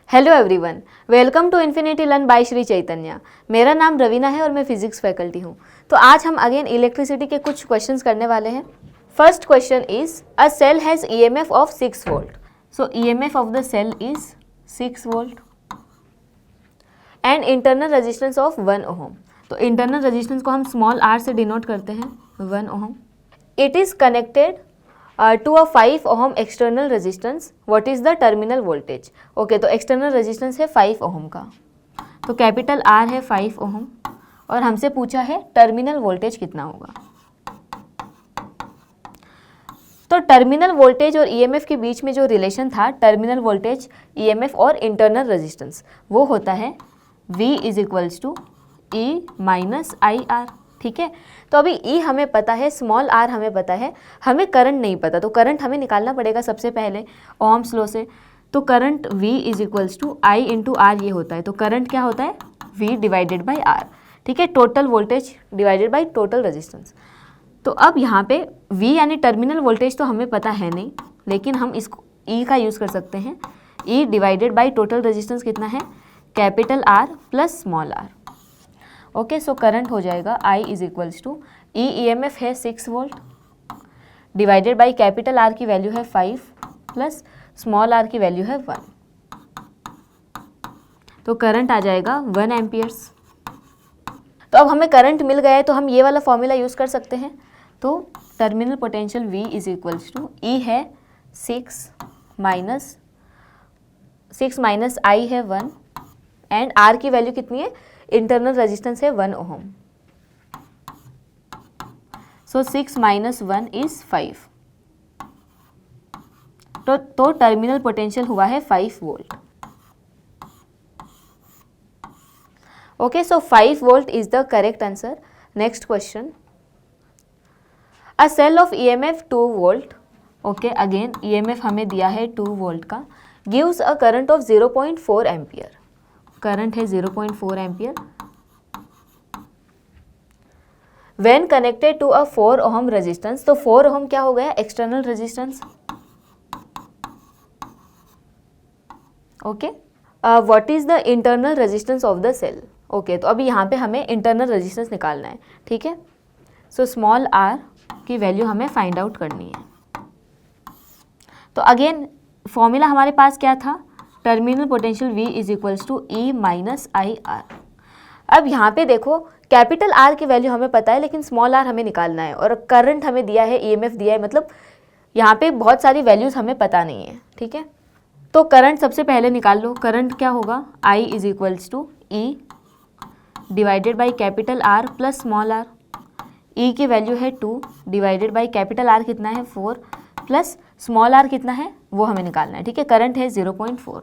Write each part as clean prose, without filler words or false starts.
Hello everyone, welcome to infinity learn by Sri Chaitanya. मेरा नाम रवीना है और मैं फिजिक्स फैकल्टी हूँ। तो आज हम अगेन इलेक्ट्रिसिटी के कुछ क्वेश्चंस करने वाले हैं। First question is a cell has EMF of 6 volt. So EMF of the cell is 6 volt and internal resistance of 1 ohm. तो इंटरनल रेजिस्टेंस को हम स्मॉल r से डिनोट करते हैं 1 ohm. It is connected to a 5 ohm external resistance. What is the terminal voltage? Okay, तो external resistance है 5 ohm का, तो कैपिटल R है 5 ओहम और हमसे पूछा है टर्मिनल वोल्टेज कितना होगा। तो टर्मिनल वोल्टेज और ईएमएफ के बीच में जो रिलेशन था, टर्मिनल वोल्टेज, ईएमएफ और इंटरनल रेजिस्टेंस, वो होता है V is equals to E minus I R. ठीक है, तो अभी E हमें पता है, स्मॉल r हमें पता है, हमें करंट नहीं पता, तो करंट हमें निकालना पड़ेगा सबसे पहले ओहम्स लॉ से। तो current V is equals to I into R ये होता है। तो करंट क्या होता है? V divided by R। ठीक है, total voltage divided by total resistance. तो अब यहाँ पे V यानी टर्मिनल वोल्टेज तो हमें पता है नहीं, लेकिन हम इसको E का यूज़ कर सकते हैं। E divided by total resistance कितना है? Capital R plus small r। Okay, so current हो जाएगा I is equals to E EMF है 6 volt divided by capital R की वैल्यू है 5 प्लस स्मॉल r की वैल्यू है 1। तो करंट आ जाएगा 1 एम्पियर्स। तो अब हमें करंट मिल गया है, तो हम ये वाला फॉर्मूला यूज़ कर सकते हैं। तो terminal potential V is equals to E है 6 माइनस I है 1 एंड R की वैल्यू कितनी है? इंटरनल रेजिस्टेंस है 1 ओहम। So 6 minus 1 is 5। तो टर्मिनल पोटेंशियल हुआ है 5 volt. Okay, so 5 volt is the correct answer. Next question, a cell of EMF 2 volt. Okay, again EMF हमें दिया है 2 वोल्ट का, gives a current of 0.4 ampere. Current है 0.4 ampere when connected to a 4 ohm resistance. तो 4 ohm क्या हो गया? External resistance. Okay, what is the internal resistance of the cell? Okay, तो अभी यहाँ पे हमें इंटरनल रेजिस्टेंस निकालना है। ठीक है, सो स्मॉल r की वैल्यू हमें फाइंड आउट करनी है। तो अगेन फॉर्मूला हमारे पास क्या था? Terminal potential V is equals to E minus I R. अब यहाँ पे देखो, कैपिटल R की वैल्यू हमें पता है, लेकिन स्मॉल r हमें निकालना है और करंट हमें दिया है, EMF दिया है, मतलब यहाँ पे बहुत सारी वैल्यूज़ हमें पता नहीं है। ठीक है, तो करंट सबसे पहले निकाल लो। करंट क्या होगा? I is equals to E divided by capital R plus small r। E की वैल्यू है 2 डिवाइडेड बाई कैपिटल R कितना है 4 प्लस स्मॉल r कितना है वो हमें निकालना है। ठीक है, करंट है 0.4।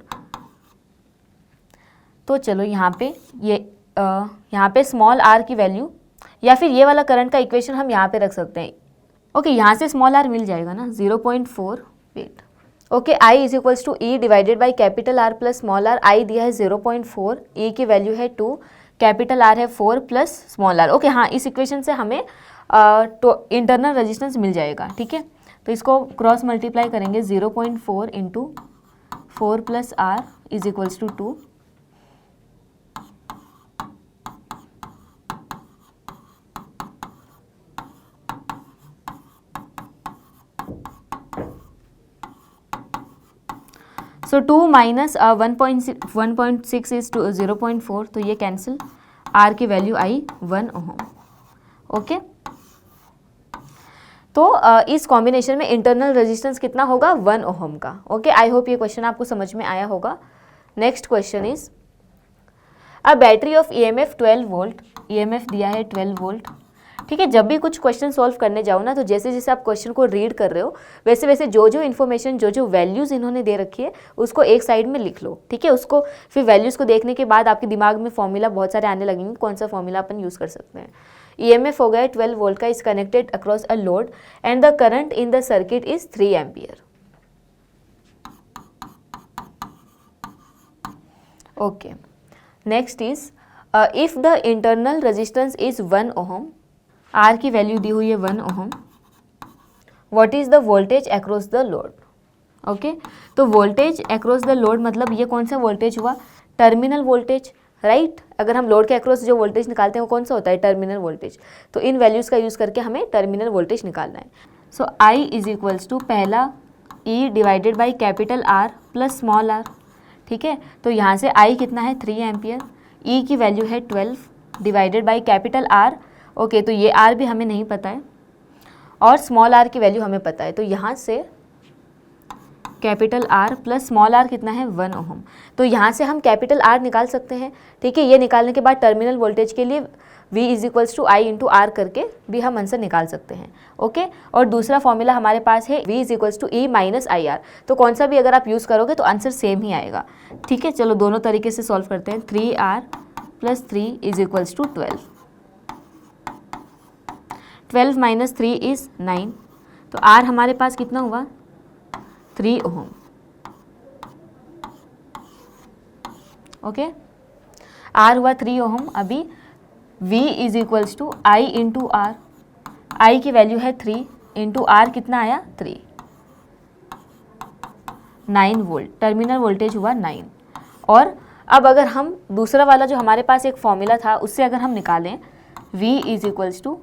तो चलो यहाँ पे स्मॉल r की वैल्यू, या फिर ये वाला करंट का इक्वेशन हम यहाँ पे रख सकते हैं। ओके, यहाँ से स्मॉल r मिल जाएगा ना, 0.4। Wait, okay, I is equals to E divided by capital R plus small r। I दिया है 0.4, E की वैल्यू है 2, कैपिटल R है 4 प्लस स्मॉल r। ओके, हाँ, इस इक्वेशन से हमें इंटरनल रेजिस्टेंस मिल जाएगा। ठीक है, तो इसको क्रॉस मल्टीप्लाई करेंगे, 0.4 into 4 plus R is equals to 2। So 2 minus 1.6 is 0.4, तो ये कैंसिल। R की वैल्यू आई 1 ओहम। ओके, तो इस कॉम्बिनेशन में इंटरनल रेजिस्टेंस कितना होगा? 1 ओहम का। ओके, आई होप ये क्वेश्चन आपको समझ में आया होगा। Next question is a battery of EMF 12 volt. EMF दिया है 12 वोल्ट। ठीक है, जब भी कुछ क्वेश्चन सॉल्व करने जाओ ना, तो जैसे जैसे आप क्वेश्चन को रीड कर रहे हो, वैसे वैसे जो जो इन्फॉर्मेशन, जो जो वैल्यूज़ इन्होंने दे रखी है, उसको एक साइड में लिख लो। ठीक है, उसको फिर वैल्यूज़ को देखने के बाद आपके दिमाग में फॉर्मूला बहुत सारे आने लगेंगे, कौन सा फॉर्मूला अपन यूज़ कर सकते हैं। EMF हो गया 12 वोल्ट का, is connected across a load and the current in the circuit is 3 ampere. Okay, next is if the internal resistance is 1 ohm, R की वैल्यू दी हुई है 1 ohm, what is the voltage across the load? Okay तो voltage across the load मतलब ये कौन सा voltage हुआ, terminal voltage, right. अगर हम लोड के अक्रॉस जो वोल्टेज निकालते हैं वो कौन सा होता है, टर्मिनल वोल्टेज। तो इन वैल्यूज़ का यूज़ करके हमें टर्मिनल वोल्टेज निकालना है। So I is equals to पहला E divided by capital R plus small are, ठीक है। तो यहाँ से आई कितना है 3 एम्पियर, ई की वैल्यू है 12 divided by capital are, okay तो ये आर भी हमें नहीं पता है और स्मॉल आर की वैल्यू हमें पता है। तो यहाँ से capital R plus small R कितना है 1 ओहम। तो यहाँ से हम कैपिटल आर निकाल सकते हैं, ठीक है। ये निकालने के बाद टर्मिनल वोल्टेज के लिए V is equals to I into R करके भी हम आंसर निकाल सकते हैं, ओके। और दूसरा फॉर्मूला हमारे पास है V is equals to E minus I R. तो कौन सा भी अगर आप यूज़ करोगे तो आंसर सेम ही आएगा, ठीक है। चलो दोनों तरीके से सॉल्व करते हैं। 3R plus 3 is equals to 12, 12 minus 3 is 9। तो R हमारे पास कितना हुआ 3 ओहम, ओके। R हुआ 3 ओहम। अभी V is equals to I into R, I की वैल्यू है 3 इंटू आर कितना आया 3, 9 वोल्ट, टर्मिनल वोल्टेज हुआ 9। और अब अगर हम दूसरा वाला जो हमारे पास एक फॉर्मूला था उससे अगर हम निकालें V is equals to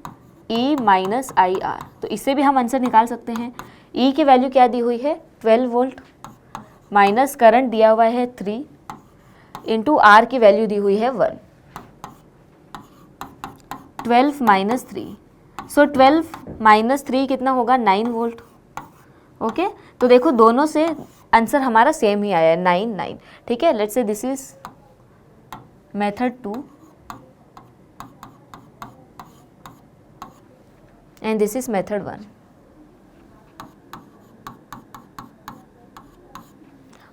E minus I R, तो इससे भी हम आंसर निकाल सकते हैं। ई की वैल्यू क्या दी हुई है 12 वोल्ट माइनस करंट दिया हुआ है 3 इंटू आर की वैल्यू दी हुई है 1, 12 माइनस 3। सो 12 माइनस 3 कितना होगा 9 वोल्ट, ओके। तो देखो दोनों से आंसर हमारा सेम ही आया है 9 9, ठीक है। Let's say this is method 2 and this is method 1,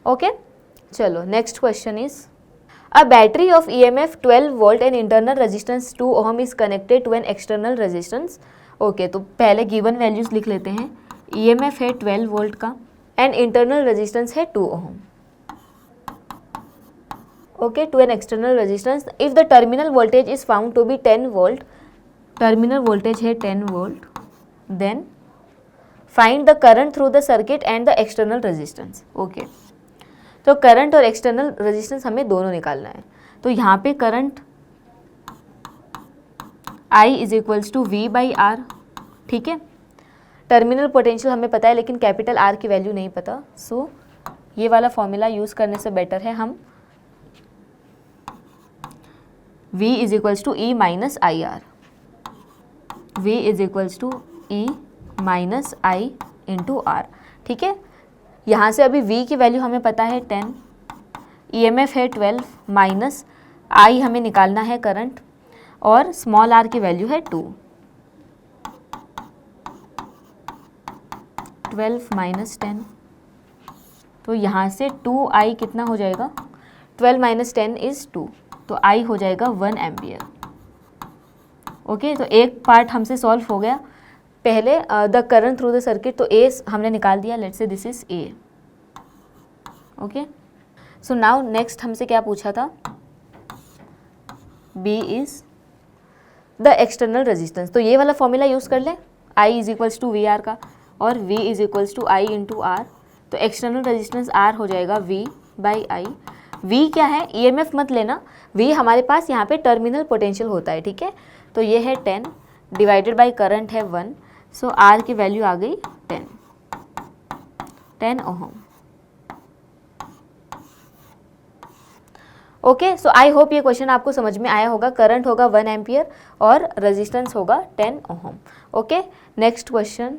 okay. चलो next question is A battery of EMF 12 volt and internal resistance 2 ohm is connected to an external resistance. Okay, तो पहले given values लिख लेते हैं। EMF है 12 volt का and internal resistance है 2 ohm. Okay, to an external resistance. If the terminal voltage is found to be 10 volt, terminal voltage है 10 volt, then find the current through the circuit and the external resistance. Okay. तो current और external resistance हमें दोनों निकालना है। तो यहाँ पे current I is equals to V by R, ठीक है। टर्मिनल पोटेंशियल हमें पता है लेकिन कैपिटल आर की वैल्यू नहीं पता। सो ये वाला फॉर्मूला यूज़ करने से बेटर है हम V is equals to E minus I R, V is equals to E minus I into R, ठीक है। यहाँ से अभी V की वैल्यू हमें पता है 10, EMF है 12 माइनस I हमें निकालना है करंट और स्मॉल r की वैल्यू है 2, 12 माइनस 10। तो यहाँ से 2I कितना हो जाएगा 12 माइनस 10 इज़ 2, तो I हो जाएगा 1 एम्पियर, ओके। तो एक पार्ट हमसे सॉल्व हो गया। पहले the current through the circuit, तो ए हमने निकाल दिया। Let's say this is a, okay. So now next हमसे क्या पूछा था, B is the external resistance. तो ये वाला फॉर्मूला यूज़ कर ले, I is equals to V R का और V is equals to I into R. तो एक्सटर्नल रेजिस्टेंस आर हो जाएगा वी बाई आई। वी क्या है, ईएमएफ मत लेना, वी हमारे पास यहाँ पे टर्मिनल पोटेंशियल होता है, ठीक है। तो ये है 10 डिवाइडेड बाई करंट है 1, सो आर की वैल्यू आ गई 10 ओहम, ओके। सो आई होप ये क्वेश्चन आपको समझ में आया होगा। करंट होगा 1 एम्पियर और रेजिस्टेंस होगा 10 ohm, okay. Next question,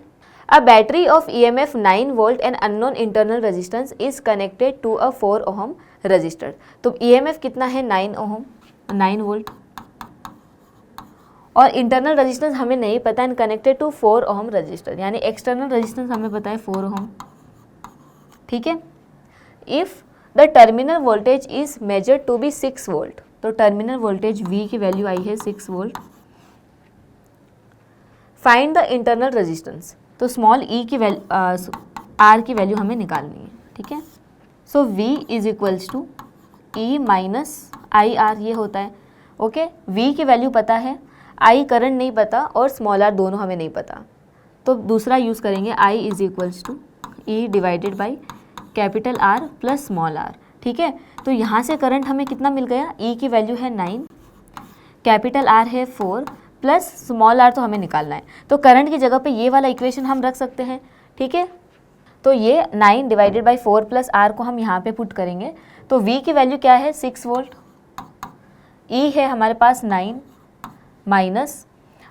a battery of EMF 9 volt and unknown internal resistance is connected to a 4 ohm resistor. तो ईएमएफ कितना है 9 ओहम, 9 वोल्ट, और इंटरनल रेजिस्टेंस हमें नहीं पता and connected to 4 ohm resistor, यानी एक्सटर्नल रेजिस्टेंस हमें पता है 4 ओहम, ठीक है। If the terminal voltage is measured to be 6 volt, तो टर्मिनल वोल्टेज V की वैल्यू आई है 6 volt. Find the internal resistance, तो स्मॉल ई की वैल्यू R की वैल्यू हमें निकालनी है, ठीक है। So V is equals to E minus I R, ये होता है, ओके। V की वैल्यू पता है, I करंट नहीं पता और स्मॉल r दोनों हमें नहीं पता, तो दूसरा यूज़ करेंगे I is equals to E divided by capital R plus small are, ठीक है। तो यहाँ से करंट हमें कितना मिल गया, ई की वैल्यू है 9, कैपिटल आर है 4 प्लस स्मॉल आर तो हमें निकालना है, तो करंट की जगह पे ये वाला इक्वेशन हम रख सकते हैं, ठीक है। तो ये 9 डिवाइडेड बाई 4 प्लस आर को हम यहाँ पे पुट करेंगे, तो V की वैल्यू क्या है 6 वोल्ट, E है हमारे पास 9 माइनस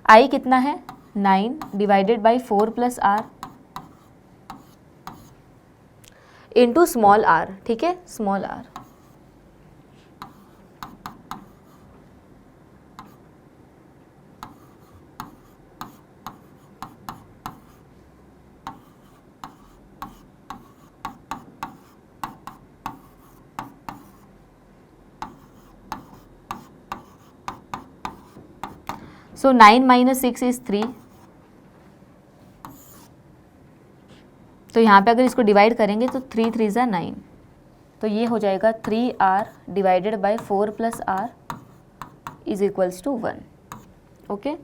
I कितना है 9 divided by 4 plus R into small are, ठीक है, small R. So 9 minus 6 is 3। तो यहाँ पे अगर इसको डिवाइड करेंगे तो 3 3 ज़ा 9, तो ये हो जाएगा 3R divided by 4 plus R is equals to 1, okay.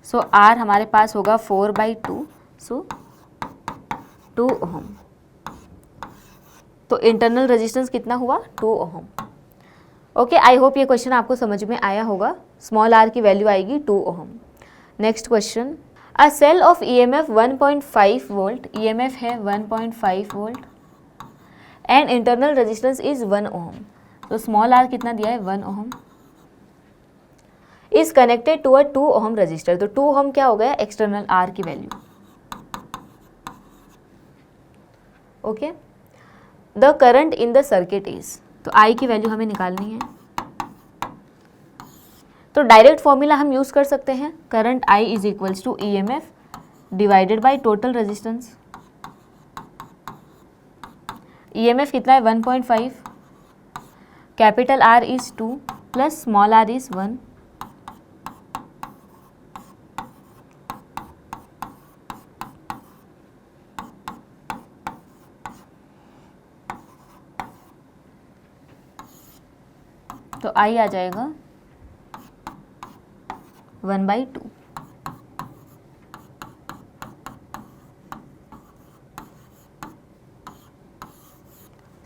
So R हमारे पास होगा 4/2, सो 2 ओम। तो इंटरनल रेजिस्टेंस कितना हुआ 2 ओम, ओके। आई होप ये क्वेश्चन आपको समझ में आया होगा। स्मॉल आर की वैल्यू आएगी 2 ohm. Next question, a cell of EMF 1.5 volt, EMF है 1.5 volt and internal resistance is 1 ohm. तो स्मॉल आर कितना दिया है 1 ohm, is connected to a 2 ohm resistor. तो 2 ओम क्या हो गया एक्सटर्नल आर की value, okay. The current in the circuit is, तो आई की वैल्यू हमें निकालनी है। तो डायरेक्ट फॉर्मूला हम यूज कर सकते हैं, current I is equals to E M F divided by total resistance. E M F कितना है 1.5, capital R is 2 plus small R is 1। तो आई आ जाएगा 1/2।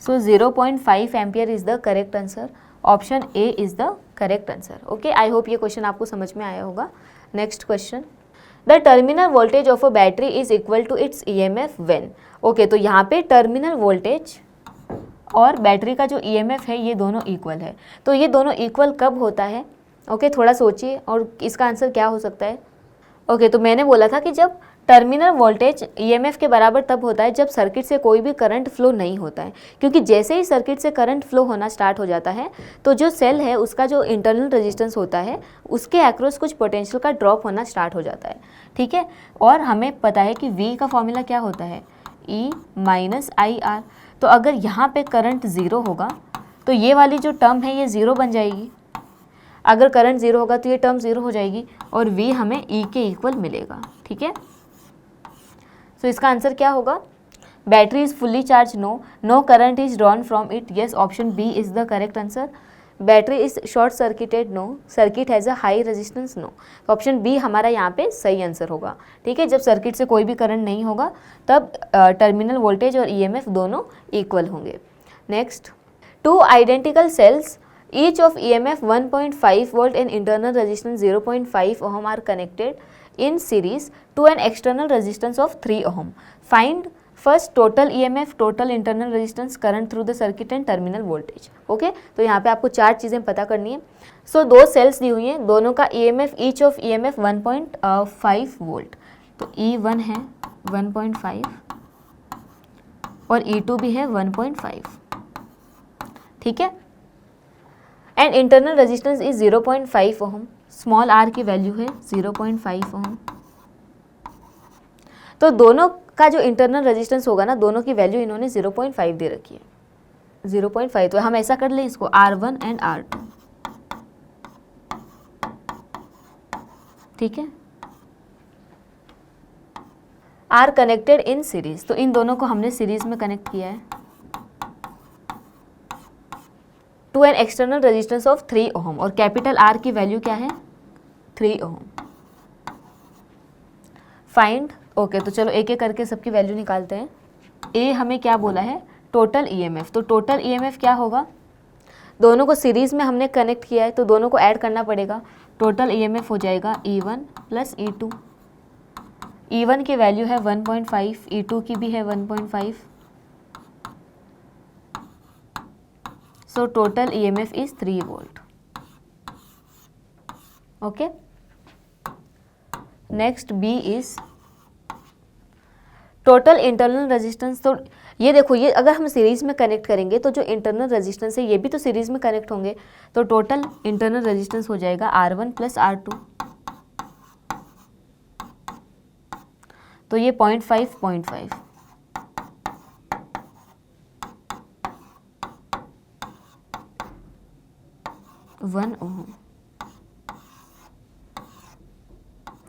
So 0.5 ampere is the correct answer, option A is the correct answer, okay. I hope ये question आपको समझ में आया होगा। Next question, the terminal voltage of a battery is equal to it's EMF when, okay. तो यहाँ पे terminal voltage और बैटरी का जो ईएमएफ है ये दोनों इक्वल है। तो ये दोनों इक्वल कब होता है, ओके, थोड़ा सोचिए और इसका आंसर क्या हो सकता है, ओके। तो मैंने बोला था कि जब टर्मिनल वोल्टेज ईएमएफ के बराबर तब होता है जब सर्किट से कोई भी करंट फ्लो नहीं होता है, क्योंकि जैसे ही सर्किट से करंट फ्लो होना स्टार्ट हो जाता है तो जो सेल है उसका जो इंटरनल रेजिस्टेंस होता है उसके अक्रॉस कुछ पोटेंशियल का ड्रॉप होना स्टार्ट हो जाता है, ठीक है। और हमें पता है कि V का फॉर्मूला क्या होता है, E माइनस आई आर। तो अगर यहाँ पे करंट ज़ीरो होगा तो ये वाली जो टर्म है ये ज़ीरो बन जाएगी, अगर करंट ज़ीरो होगा तो ये टर्म ज़ीरो हो जाएगी और V हमें E के इक्वल मिलेगा, ठीक है। तो इसका आंसर क्या होगा, battery is fully charge, no current is drawn from it, yes, option B is the correct answer. Battery is short circuited, no, circuit has a high resistance, no. तो option B हमारा यहाँ पे सही answer होगा, ठीक है। जब circuit से कोई भी करंट नहीं होगा तब टर्मिनल वोल्टेज और ईएमएफ दोनों इक्वल होंगे। Next, two identical sales each of EMF 1.5 volt and internal resistance 0.5 ohm are connected in series to an external resistance of 3 ohm. Find first total EMF, total internal resistance, current through the circuit and terminal voltage. Okay? तो यहाँ पे आपको चार चीज़ें पता करनी है। So दो सेल्स दी हुई हैं, दोनों का EMF, each of EMF 1.5 volt, तो E1 है 1.5 और E2 भी है 1.5, ठीक है। And internal resistance is 0.5 ohm, small R की वैल्यू है 0.5 ओम। तो दोनों का जो इंटरनल रेजिस्टेंस होगा ना, दोनों की वैल्यू इन्होंने 0.5 दे रखी है, 0.5। तो हम ऐसा कर लें इसको R1 एंड R2, ठीक है। आर कनेक्टेड इन सीरीज, तो इन दोनों को हमने सीरीज में कनेक्ट किया है। To an external resistance of 3 ohm और कैपिटल आर की वैल्यू क्या है 3 ओम। फाइंड ओके, तो चलो एक एक करके सबकी वैल्यू निकालते हैं। ए हमें क्या बोला है टोटल ईएमएफ, तो टोटल ईएमएफ क्या होगा, दोनों को सीरीज में हमने कनेक्ट किया है तो दोनों को ऐड करना पड़ेगा। टोटल ईएमएफ हो जाएगा E1 प्लस E2। E1 की वैल्यू है 1.5, E2 की भी है 1.5, so total EMF is 3 volt. Okay, next B is total internal resistance. तो ये देखो, ये अगर हम सीरीज में कनेक्ट करेंगे तो जो इंटरनल रेजिस्टेंस है ये भी तो सीरीज में कनेक्ट होंगे, तो टोटल इंटरनल रेजिस्टेंस हो जाएगा R1 प्लस R2। तो ये 0.5 1 ओम।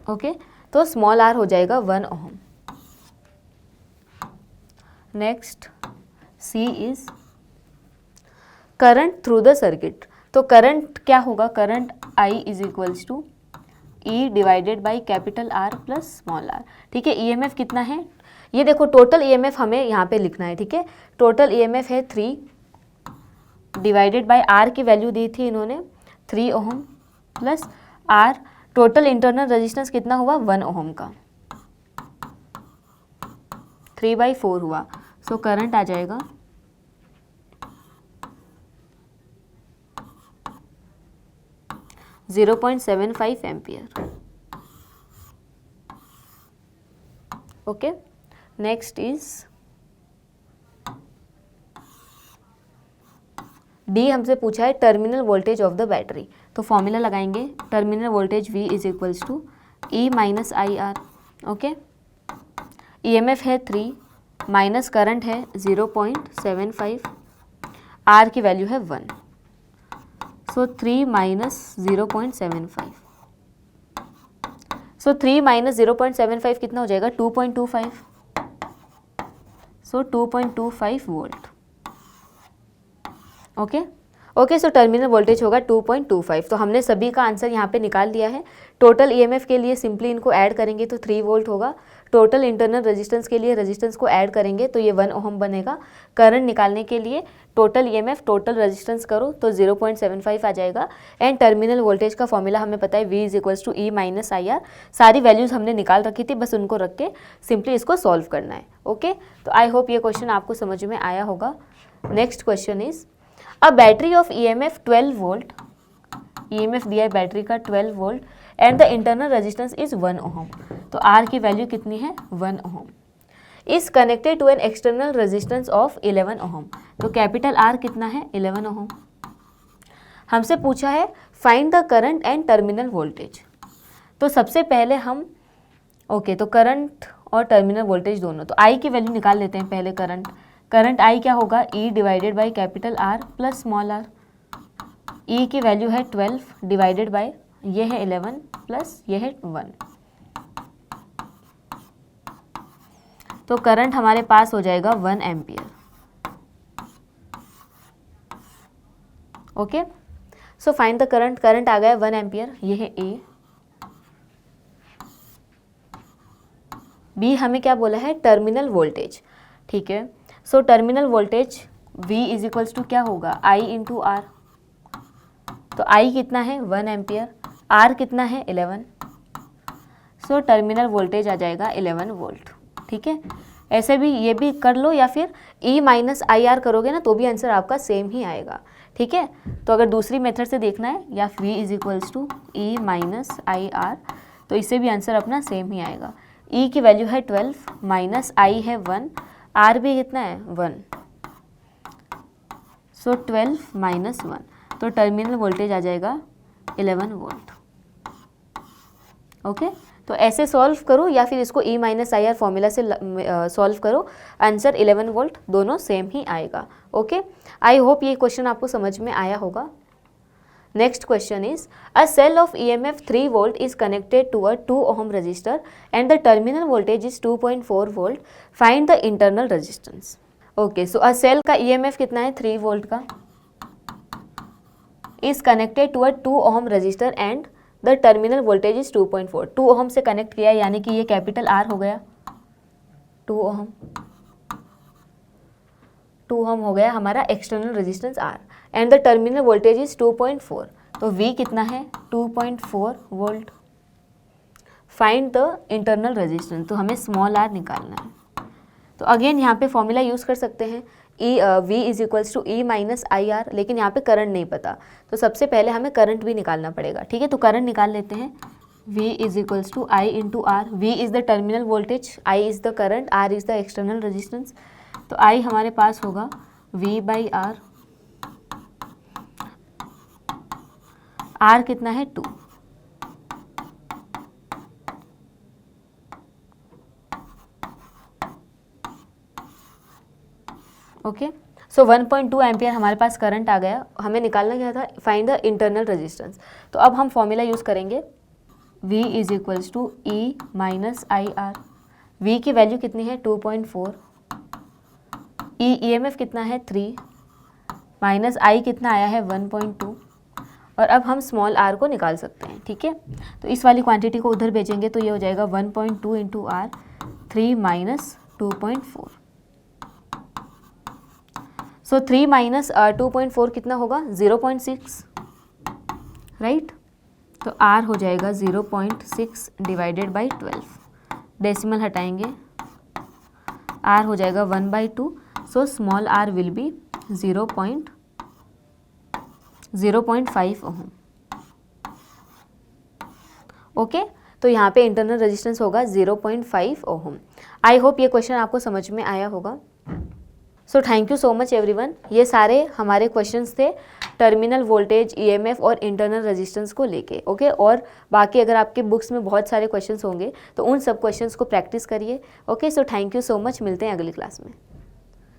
ओके, तो स्मॉल r हो जाएगा 1 ohm. Next C is current through the circuit. तो करंट क्या होगा, current I is equals to E divided by capital R plus small r। ठीक है, EMF कितना है, ये देखो टोटल EMF हमें यहाँ पे लिखना है। ठीक है, टोटल EMF है 3 डिवाइडेड बाई R की वैल्यू दी थी इन्होंने 3 ohm plus R, total internal resistance कितना हुआ 1 ओम का, 3/4 हुआ। सो करंट आ जाएगा 0.75 ampere. Okay, next is D हमसे पूछा है terminal voltage of the battery. तो फॉर्मूला लगाएंगे, terminal voltage V is equals to E minus IR। Okay, EMF है 3 माइनस करंट है 0.75, R की वैल्यू है 1, सो 3 माइनस 0.75, सो 3 माइनस 0.75 कितना हो जाएगा 2.25, सो 2.25 वोल्ट। ओके ओके, सो टर्मिनल वोल्टेज होगा 2.25। तो हमने सभी का आंसर यहाँ पे निकाल दिया है। टोटल ईएमएफ के लिए सिंपली इनको ऐड करेंगे तो 3 वोल्ट होगा। टोटल इंटरनल रेजिस्टेंस के लिए रेजिस्टेंस को ऐड करेंगे तो ये 1 ओम बनेगा। करंट निकालने के लिए टोटल ईएमएफ टोटल रेजिस्टेंस करो तो 0.75 आ जाएगा। एंड टर्मिनल वोल्टेज का फॉर्मूला हमें पता है V is equals to E minus IR। सारी वैल्यूज हमने निकाल रखी थी, बस उनको रख के सिंपली इसको सॉल्व करना है। ओके, तो आई होप ये क्वेश्चन आपको समझ में आया होगा। Next question is a battery of EMF 12 volt, EMF दिया है बैटरी का 12 volt and the internal resistance is 1 ohm. तो R की वैल्यू कितनी है 1 ohm, is connected to an external resistance of 11 ohm. तो कैपिटल R कितना है 11 ओम। हमसे पूछा है find the current and terminal voltage. तो सबसे पहले हम तो करंट और टर्मिनल वोल्टेज दोनों, तो I की वैल्यू निकाल लेते हैं पहले। करंट I क्या होगा E divided by capital R plus small r। E की वैल्यू है 12 डिवाइडेड बाई ये है 11 प्लस ये है 1। तो करंट हमारे पास हो जाएगा 1 ampere. Okay, so find the current. Current आ गया 1 एम्पियर, ये है A। B हमें क्या बोला है टर्मिनल वोल्टेज। ठीक है, so terminal voltage V is equals to क्या होगा I इंटू R। तो I कितना है 1 एम्पियर, R कितना है 11, सो टर्मिनल वोल्टेज आ जाएगा 11 वोल्ट। ठीक है, ऐसे भी ये भी कर लो या फिर E माइनस IR करोगे ना तो भी आंसर आपका सेम ही आएगा। ठीक है, तो अगर दूसरी मेथड से देखना है या V is equals to E minus IR तो इससे भी आंसर अपना सेम ही आएगा। E की वैल्यू है 12 माइनस I है 1, R भी कितना है 1, सो 12 माइनस 1, तो टर्मिनल वोल्टेज आ जाएगा 11 वोल्ट। ओके, तो ऐसे सॉल्व करो या फिर इसको E माइनस IR फॉर्मूला से सॉल्व करो, आंसर 11 वोल्ट दोनों सेम ही आएगा। ओके, आई होप ये क्वेश्चन आपको समझ में आया होगा। Next question is a cell of EMF 3 volt is connected to a 2 ohm resistor and the terminal voltage is 2.4 volt, find the internal resistance. Okay, so a cell का EMF कितना है 3 volt का, is connected to a 2 ohm resistor and the terminal voltage is 2.4। 2 ohm से connect किया यानी कि ये capital R हो गया, 2 ओम हो गया हमारा external resistance R and the terminal voltage is 2.4। तो V कितना है 2.4 volt. Find the internal resistance, तो हमें स्मॉल r निकालना है। तो अगेन यहाँ पे फॉर्मूला यूज़ कर सकते हैं V is equals to E minus I R, लेकिन यहाँ पे करंट नहीं पता तो सबसे पहले हमें करंट भी निकालना पड़ेगा। ठीक है, तो करंट निकाल लेते हैं। V is equals to I into R. V is the terminal voltage, I is the current, R is the external resistance. तो I हमारे पास होगा V बाई आर। R कितना है 2। ओके, सो 1.2 एम्पियर हमारे पास करंट आ गया। हमें निकालना क्या था, फाइंड द इंटरनल रेजिस्टेंस। तो अब हम फॉर्मूला यूज़ करेंगे V is equals to E minus I R. V की वैल्यू कितनी है 2.4, EMF कितना है 3, माइनस I कितना आया है 1.2, और अब हम स्मॉल r को निकाल सकते हैं। ठीक है, तो इस वाली क्वांटिटी को उधर भेजेंगे तो ये हो जाएगा 1.2 into R, 3 minus 2.4। So 3 minus 2.4 कितना होगा 0.6, राइट। तो R हो जाएगा 0.6 डिवाइडेड बाई 12, डेसिमल हटाएंगे, R हो जाएगा 1/2। So small r will be 0.5 ohm. Okay, तो यहाँ पे इंटरनल रेजिस्टेंस होगा 0.5 ओम। आई होप ये क्वेश्चन आपको समझ में आया होगा। So thank you so much everyone. ये सारे हमारे क्वेश्चंस थे टर्मिनल वोल्टेज, ईएमएफ और इंटरनल रेजिस्टेंस को लेके। ओके, और बाकी अगर आपके बुक्स में बहुत सारे क्वेश्चंस होंगे तो उन सब क्वेश्चंस को प्रैक्टिस करिए। Okay, so thank you so much, मिलते हैं अगली क्लास में।